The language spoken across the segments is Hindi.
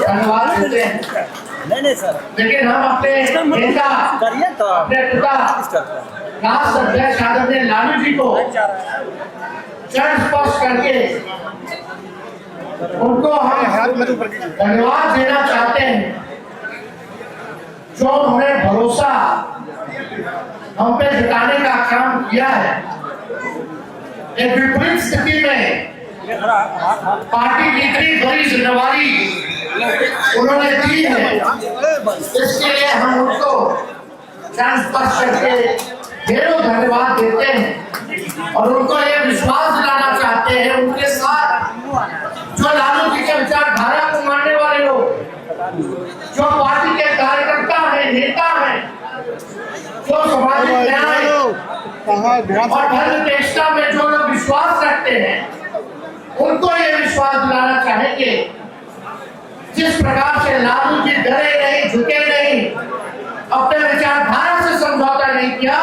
धन्यवाद देते हैं। नहीं सर, लेकिन हम अपने नेता करिए तो अपने पिता राष्ट्र अध्यक्ष आदरणीय लालू जी को चरण स्पर्श करके उनको हम धन्यवाद देना चाहते हैं, जो उन्होंने भरोसा हम पे जताने का काम किया है। एक विपरीत स्थिति में पार्टी की इतनी बड़ी जिम्मेवारी उन्होंने दी है, इसके लिए हम उनको चरण स्पर्श करके ढेरों धन्यवाद देते हैं और उनको ये विश्वास दिलाना चाहते हैं उनके साथ जो लालू जी के विचारधारा को मानने वाले लोग, जो पार्टी के कार्यकर्ता हैं, नेता हैं, जो सामाजिक न्याय और धर्मनिष्ठा में जो लोग विश्वास रखते हैं, उनको ये विश्वास दिलाना चाहेंगे जिस प्रकार से लालू जी डरे नहीं, झुके नहीं, अपने विचारधारा से समझौता नहीं किया,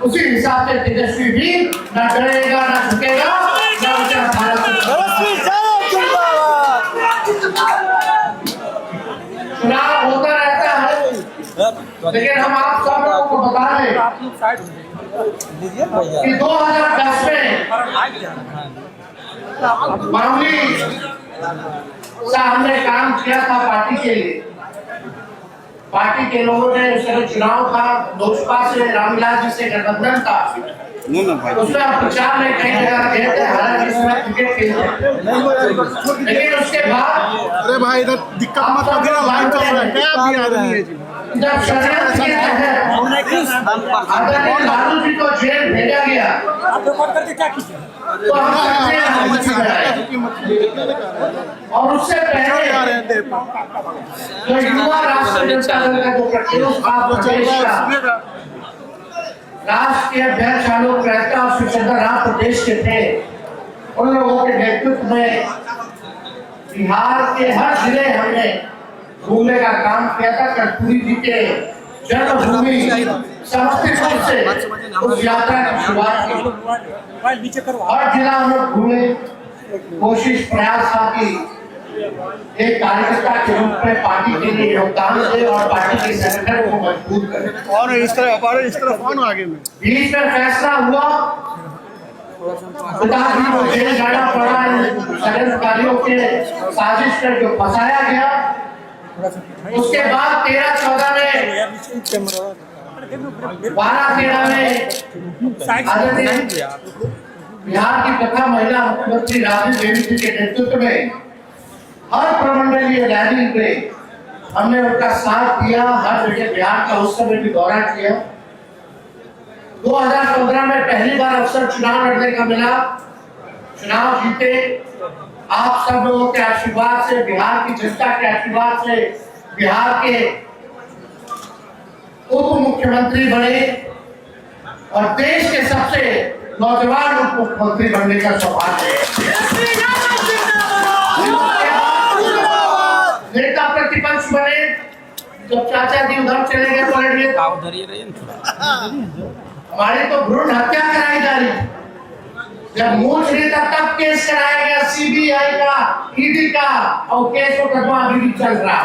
उसी हिसाब से तेजस्वी भी न डरेगा, न झुकेगा, न विचारधारा से। चुनाव होता रहता है, लेकिन हम आप सब लोगों को बता दें कि 2010 में मामूली सा हमने काम किया था पार्टी के लिए। पार्टी के लोगों ने चुनाव था, लोजपा से रामविलास जी से गठबंधन था, उसमें प्रचार में कई जगह गए थे, हालांकि इसमें क्रिकेट खेलते, लेकिन उसके बाद अरे भाई इधर दिक्कत मत कर देना, लाइन चल रहा है, क्या भी आदमी है जी। जब षड्यंत्र के तहत आदरणीय लालू जी को जेल भेजा गया, तो हम और उससे पहले जो युवा राष्ट्रीय जनता दल का जो राष्ट्रीय अध्यक्ष आलोक मेहता और शिवचंद्र राम प्रदेश के थे, उन लोगों के नेतृत्व में बिहार के हर जिले हमने घूमने का काम किया था। कर्पूरी जी के जन्मभूमि समस्तीपुर से उस यात्रा की शुरुआत की। हर जिला हम लोग घूमे, कोशिश प्रयास था कि एक कार्यकर्ता के रूप में पार्टी के लिए योगदान दे और पार्टी के संगठन को मजबूत करे। और इस तरफ आगे में बीच में फैसला हुआ, पिताजी को जेल जाना पड़ा, षड्यंत्रकारियों के साजिश में जो फंसाया गया। उसके बाद 13-14 में 12-13 में बिहार की प्रथम महिला मुख्यमंत्री राबड़ी देवी जी के नेतृत्व में हर प्रमंडलीय रैली में हमने उनका साथ दिया, हर जगह बिहार का उस समय भी दौरा किया। 2015 में पहली बार अवसर चुनाव लड़ने का मिला, चुनाव जीते। आप सब लोगों के आशीर्वाद से, बिहार की जनता के आशीर्वाद से बिहार के उप मुख्यमंत्री बने और देश के सबसे नौजवान उप मुख्यमंत्री बनने का सौभाग्य है। नेता प्रतिपक्ष बने, जब चाचा जी उधर चले गए पलट गए, हमारी तो भ्रूण हत्या कराई जा रही। जब मूल नेता तब केस कराया गया सीबीआई का, ईडी का, और केस मुकदमा अभी भी चल रहा।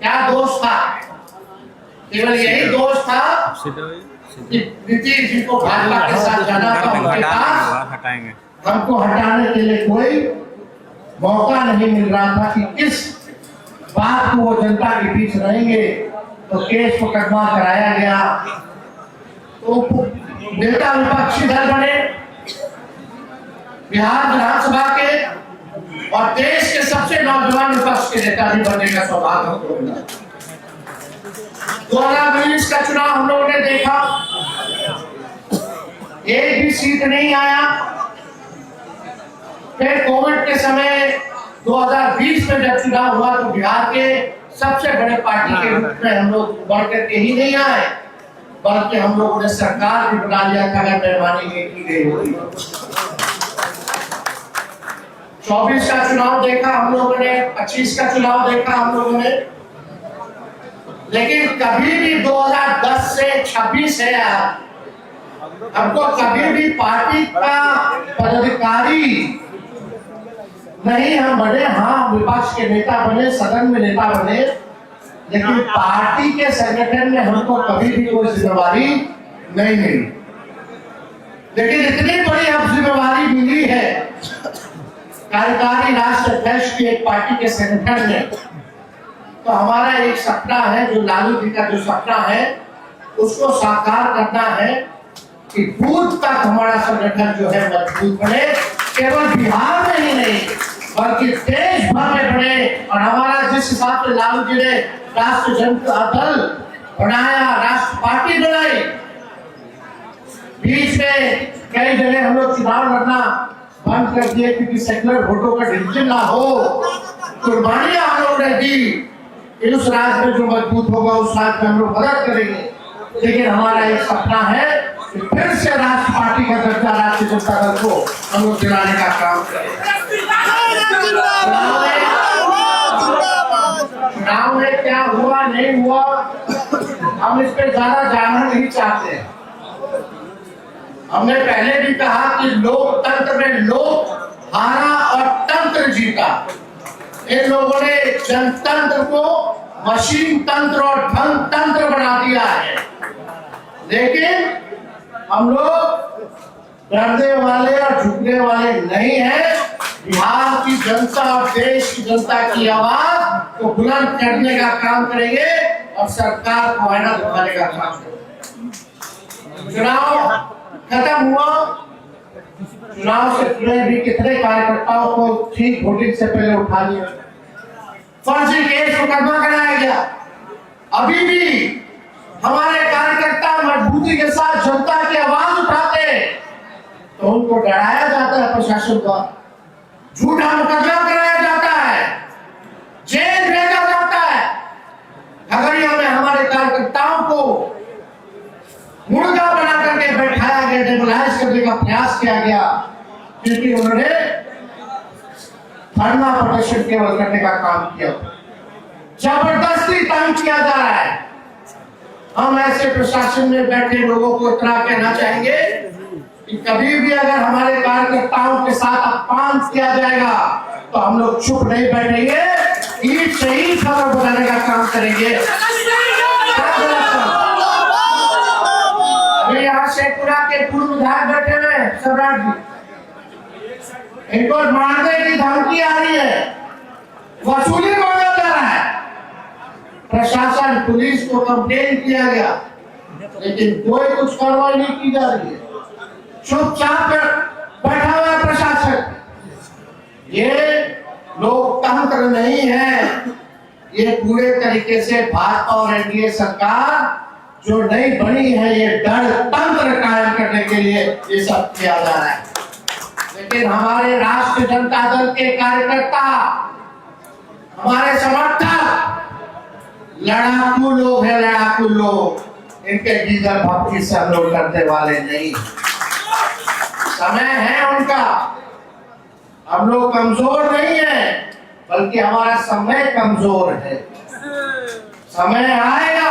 क्या दोष था? केवल यही दोष था कि नीतीश जी को भाजपा के साथ जाना था, उनके पास हमको हटाने के लिए कोई मौका नहीं मिल रहा था कि किस बात को वो जनता के बीच रहेंगे, तो केस मुकदमा कराया गया। तो नेता विपक्षी दल बने, बिहार विधानसभा के और देश के सबसे नौजवान विपक्ष के नेता भी बनने का सौभाग्य हमको मिला। 2019 का चुनाव हम लोगों ने देखा, एक भी सीट नहीं आया। फिर कोविड के समय 2020 में जब चुनाव हुआ तो बिहार के सबसे बड़े पार्टी के रूप में हम लोग बढ़ करके ही नहीं आए, बल्कि हम लोगों ने सरकार भी बना लिया था अगर मेहरबानी नहीं की गई होती। 24 का चुनाव देखा हम लोगों ने, 25 का चुनाव देखा हम लोगों ने, लेकिन कभी भी 2010 से 26 है हमको कभी भी पार्टी का पदाधिकारी नहीं हम बने, हाँ विपक्ष के नेता बने, सदन में नेता बने, लेकिन पार्टी के संगठन में हमको कभी भी कोई जिम्मेवारी नहीं मिली। लेकिन इतनी बड़ी अब जिम्मेवारी मिली है कार्यकारी राष्ट्र अध्यक्ष की एक पार्टी के संगठन में, तो हमारा एक सपना है, जो लालू जी का जो सपना है उसको साकार करना है कि बूथ तक हमारा संगठन जो है मजबूत बने, केवल बिहार में ही नहीं बल्कि देश भर में बने। और हमारा जिस हिसाब से लालू जी ने राष्ट्रीय जनता दल बनाया, राष्ट्र पार्टी बनाई, बीच में कई जगह हम लोग चुनाव लड़ना बंद कर दिए क्योंकि सेकुलर वोटों का डिवीजन ना हो, कुर्बानियां हम लोग ने दी। उस राज्य में जो मजबूत होगा उस राज्य में हम लोग मदद करेंगे। लेकिन हमारा एक सपना है कि फिर से राष्ट्र पार्टी का दर्जा राष्ट्रीय जनता दल को हम लोग दिलाने का काम करें। चुनाव में क्या हुआ नहीं हुआ हम इस पे ज्यादा जानना नहीं चाहते। हमने पहले भी कहा कि लोकतंत्र में लोक हारा और तंत्र जीता। इन लोगों ने जनतंत्र को मशीन तंत्र और धन तंत्र बना दिया है। लेकिन हम लोग डरने वाले और झुकने वाले नहीं हैं। बिहार की जनता और देश की जनता की आवाज को बुलंद करने का काम करेंगे और सरकार को आईना दिखाने का काम करेंगे। चुनाव खत्म हुआ, चुनाव से पहले भी कितने कार्यकर्ताओं को ठीक वोटिंग से पहले उठा लिया, फर्जी केस मुकदमा कराया गया। अभी भी हमारे कार्यकर्ता मजबूती के साथ जनता की आवाज उठाते तो उनको डराया जाता है प्रशासन द्वारा, झूठा मुकदमा कराया जाता है, जेल भेजा जाता है। खगड़िया में हमारे कार्यकर्ताओं को मुर्गा बना करके बैठाया गया, डेमोलाइज करने का प्रयास किया गया क्योंकि उन्होंने धरना प्रदर्शन केवल करने का काम किया। जबरदस्ती तंग किया जा रहा है। हम ऐसे प्रशासन में बैठे लोगों को इतना कहना चाहेंगे कि कभी भी अगर हमारे कार्यकर्ताओं के साथ अपमान किया जाएगा तो हम लोग चुप नहीं बैठेंगे, ईट से ही खबर बनाने का काम करेंगे। अभी यहाँ शेखपुरा के पूर्व विधायक बैठे हुए सम्राट जी, इनको मारने की धमकी आ रही है, वसूली मांगा जा रहा है। प्रशासन पुलिस को कंप्लेन किया गया लेकिन कोई कुछ कार्रवाई नहीं की जा रही है, चुपचाप बैठा हुआ प्रशासन। ये लोकतंत्र नहीं है, ये पूरे तरीके से भाजपा और एनडीए सरकार जो नई बनी है ये डर तंत्र कायम करने के लिए ये सब किया जा रहा है। लेकिन हमारे राष्ट्रीय जनता दल के कार्यकर्ता, हमारे समर्थक लड़ाकू लोग हैं, लड़ाकू लोग, इनके गीदड़ भक्ति से हम लोग करने वाले नहीं। समय है उनका, हम लोग कमजोर नहीं है बल्कि हमारा समय कमजोर है। समय आएगा,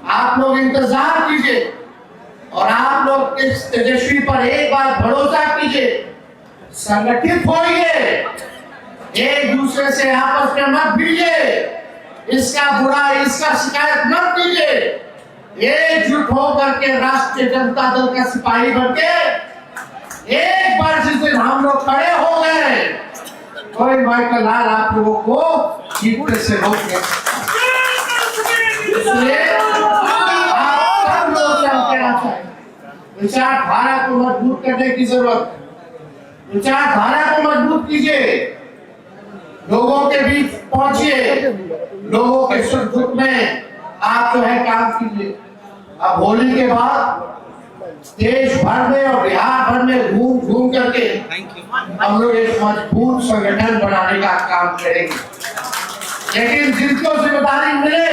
आप लोग इंतजार कीजिए और आप लोग इस तेजस्वी पर एक बार भरोसा कीजिए, संगठित होइए, एक दूसरे से आपस में मत भिड़िए, इसका बुरा इसका शिकायत मत कीजिए, एकजुट होकर के राष्ट्रीय जनता दल का सिपाही बनके एक बार जिस दिन हम लोग खड़े हो गए कोई माइकल लाल आप लोगों को जीतने से रोक नहीं सकता। इसलिए आप सब लोग कहना चाहिए, विचारधारा को मजबूत करने की जरूरत है। विचारधारा को मजबूत कीजिए, लोगों के बीच पहुंचिए, लोगों के सुख दुख में आप जो है काम कीजिए। अब होली के बाद देश भर में और बिहार भर में घूम घूम करके हम लोग एक मजबूत संगठन बनाने का काम करेंगे। लेकिन जिनको जिम्मेदारी मिले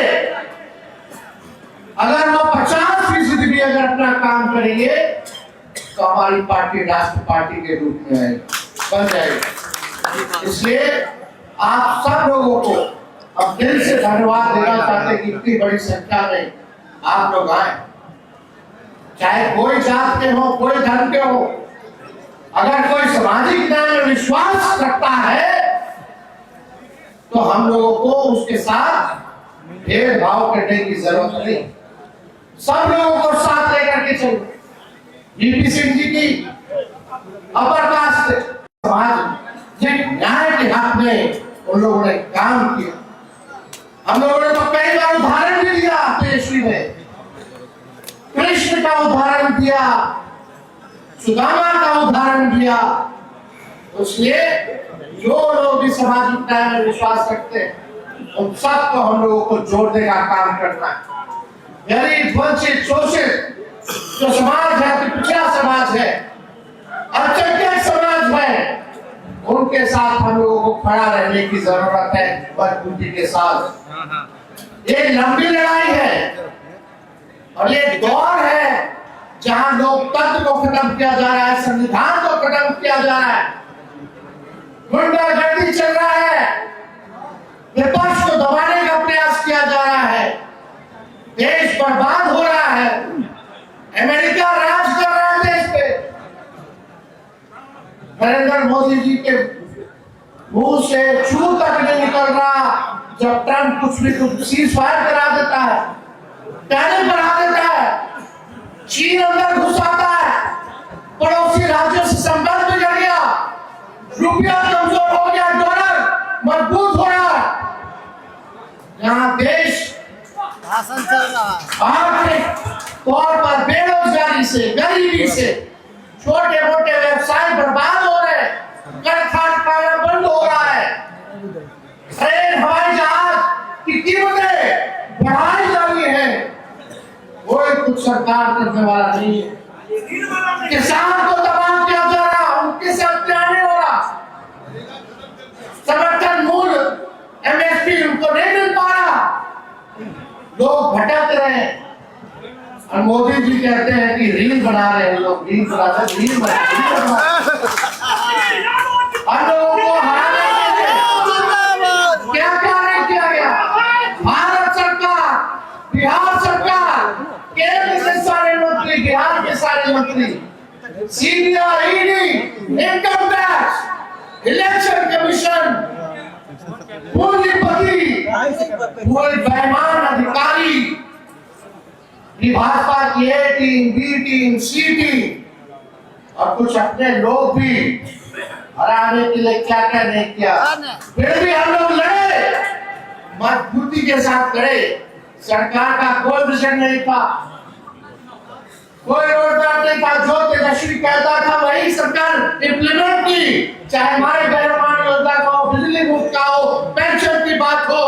अगर वो 50% भी अगर अपना काम करेंगे तो हमारी पार्टी राष्ट्र पार्टी के रूप में बन जाएगी। इसलिए आप सब लोगों को अब दिल से धन्यवाद देना चाहते कि इतनी बड़ी संख्या में आप लोग आए। चाहे कोई जात के हो, कोई धर्म के हो, अगर कोई सामाजिक न्याय में विश्वास रखता है तो हम लोगों को उसके साथ भेदभाव करने की जरूरत नहीं, सब लोगों को साथ लेकर के चलो। वीपी सिंह जी की अपर कास्ट सामाजिक न्याय के हाथ में उन लोगों ने काम किया। हम लोगों ने तो कई बार उदाहरण भी दिया, पेशवी में कृष्ण का उदाहरण दिया, सुदामा का उदाहरण दिया। इसलिए जो लोग भी सामाजिक न्याय में विश्वास रखते हैं उन सबको हम लोगों को जोड़ने का काम करना है। गरीब, वंचित, शोषित जो समाज है, पिछड़ा समाज है, अल्पसंख्यक समाज है, उनके साथ हम लोगों को खड़ा रहने की जरूरत है, मजबूती के साथ। ये लंबी लड़ाई है और ये दौर है जहां लोकतंत्र को खत्म किया जा रहा है, संविधान को खत्म किया जा रहा है, गुंडागर्दी चल रहा है, विपक्ष को दबाने का प्रयास किया जा रहा है, देश बर्बाद हो रहा है, अमेरिका राज कर रहा है देश पे। नरेंद्र मोदी जी के मुंह से छू तक नहीं निकल रहा जब ट्रंप कुछ भी कुछ सीज फायर करा देता है, टैरिफ बढ़ा देता है, चीन अंदर घुस आता है, पड़ोसी राज्यों से संबंध बिगड़ गया, रुपया कमजोर हो गया, डॉलर मजबूत हो रहा, यहाँ देश शासन चल रहा आर्थिक तौर पर बेरोजगारी से, गरीबी से, छोटे मोटे व्यवसाय बर्बाद हो रहे, कारखाना बंद हो रहा है, ट्रेन, हवाई जहाज की कीमतें बढ़ाई जा रही है, कोई कुछ सरकार करने वाला नहीं है। किसान को दबाव किया जा रहा, उनके साथ क्या नहीं हो रहा, समर्थन मूल्य एमएसपी उनको नहीं मिल पा रहा, लोग भटक रहे हैं। और मोदी जी कहते हैं कि रील बना रहे हैं, लोग रील बना रहे हैं, रील बना रहे हैं, हम लोगों को हराने के लिए क्या क्या नहीं किया गया। भारत सरकार, बिहार सरकार, केंद्र के सारे मंत्री, बिहार के सारे मंत्री, CBI, ED, income tax, election commission, पूंजीपति, पूरे बेईमान अधिकारी, भाजपा की ए टीम, बी टीम, सी टीम और कुछ अपने लोग भी हराने के लिए क्या क्या नहीं किया, फिर भी हम लोग लड़े, मजबूती के साथ लड़े। सरकार का कोई विजन नहीं था, कोई रोडमैप नहीं था, जो तेजस्वी कहता था वही सरकार इम्प्लीमेंट की, चाहे हमारे गैरमान योजना का हो, बिजली मुफ्त का हो, पेंशन की बात हो,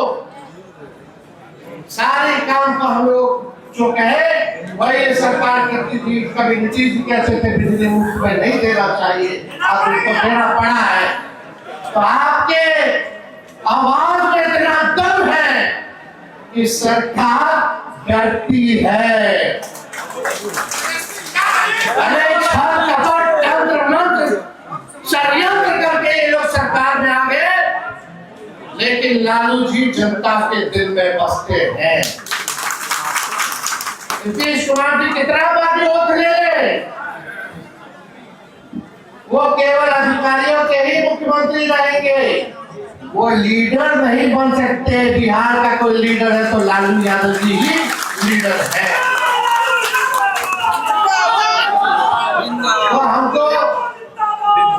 सारे काम को हम लोग जो कहे वही सरकार करती थी। कभी नीतीश जी कहते थे बिजली मुफ्त में नहीं देना चाहिए, आप उनको देना पड़ा है। तो आपके आवाज में इतना दम है कि सरकार डरती है। अनेक छल कपट तंत्र मंत्र षड्यंत्र करके ये लोग सरकार में आ गए, लेकिन लालू जी जनता के दिल में बसते हैं। नीतीश कुमार जी कितना बार वोट ले, वो केवल अधिकारियों के ही मुख्यमंत्री रहेंगे, वो लीडर नहीं बन सकते। बिहार का कोई लीडर है तो लालू यादव जी ही लीडर है। तो हमको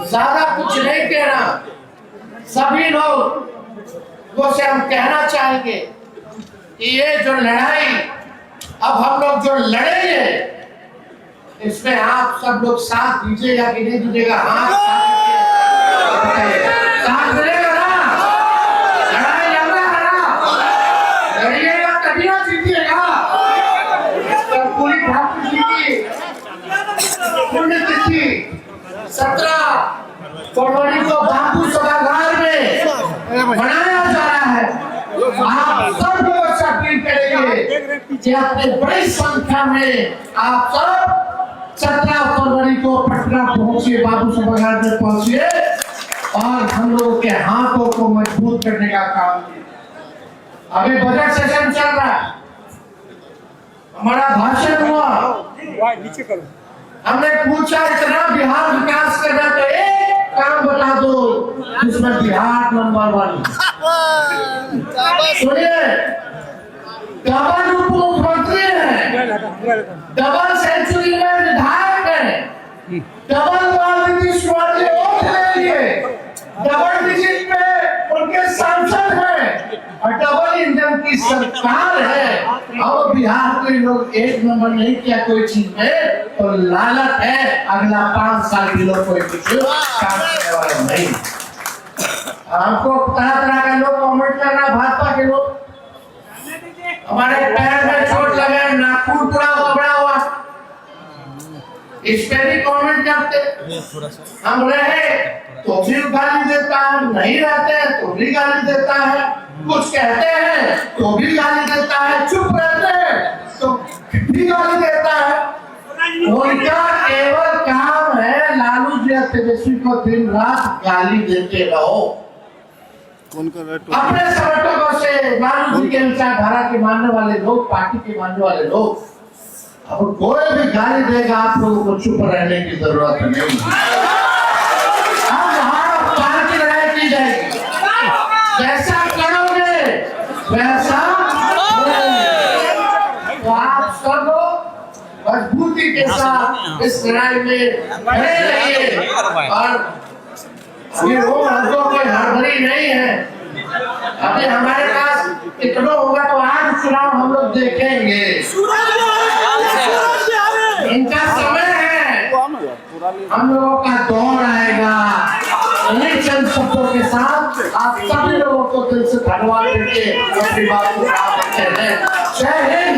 ज्यादा कुछ नहीं कहना, सभी लोग से हम कहना चाहेंगे कि ये जो लड़ाई अब हम लोग जो लड़ेंगे इसमें आप सब लोग साथ दीजिएगा कि नहीं दीजिएगा? हाँ, साथ मिलेगा ना? लड़ाई लड़ रहा है ना, लड़िएगा तभी ना जीतिएगा। पूरी ठाकुर जी की पुण्यतिथि 17 फरवरी को बापू सभागार में मनाया जा रहा है। आप सब लोग अपील करेंगे कि अपने बड़ी संख्या में आप सब 17 फरवरी को पटना पहुंचिए, बाबू सभागार में पहुंचिए और हम लोगों के हाथों को मजबूत करने का काम कीजिए। अभी बजट सेशन चल रहा है हमारा भाषण हुआ, नीचे करो। हमने पूछा इतना बिहार विकास करना तो एक काम बता दो जिसमें बिहार नंबर 1। सुनिए, डबल उप मुख्यमंत्री है, डबल सेंचुरी में विधायक है, डबल डबल डिजिट में उनके सांसद हैं और डबल इंजन की सरकार है। और बिहार के लोग एक नंबर नहीं किया कोई चीज में तो लालच है अगला 5 साल के लोग कोई कुछ काम करने वाले नहीं। हमको तरह तरह के लोग कमेंट कर रहा, भाजपा के लोग हमारे पैर में चोट लगे, नाखून पूरा उबड़ा हुआ, इस पे भी कमेंट करते। हम रहे तो भी गाली देता है, नहीं रहते तो भी गाली देता है, कुछ कहते हैं तो भी गाली देता है, चुप रहते हैं तो भी गाली देता है। उनका केवल काम है लालू जी तेजस्वी को दिन रात गाली देते रहो। अपने समर्थकों से लालू जी के विचारधारा के मानने वाले लोग, पार्टी के मानने वाले लोग, अब कोई भी गाली देगा आप लोगों को चुप रहने की जरूरत नहीं है। पार्टी लड़ाई की जाएगी, जैसा करोगे वैसा तो आप सब लोग मजबूती के साथ इस लड़ाई में खड़े रहिए। और अभी वो हमको कोई हड़बड़ी नहीं है, अभी हमारे पास कितना होगा तो आज चुनाव हम लोग देखेंगे। इनका समय है, हम लोगों का दौर आएगा। इन्हीं चंद शब्दों के साथ आप सभी लोगों को दिल से धन्यवाद देके अपनी बात को आप कहते हैं। जय हिंद।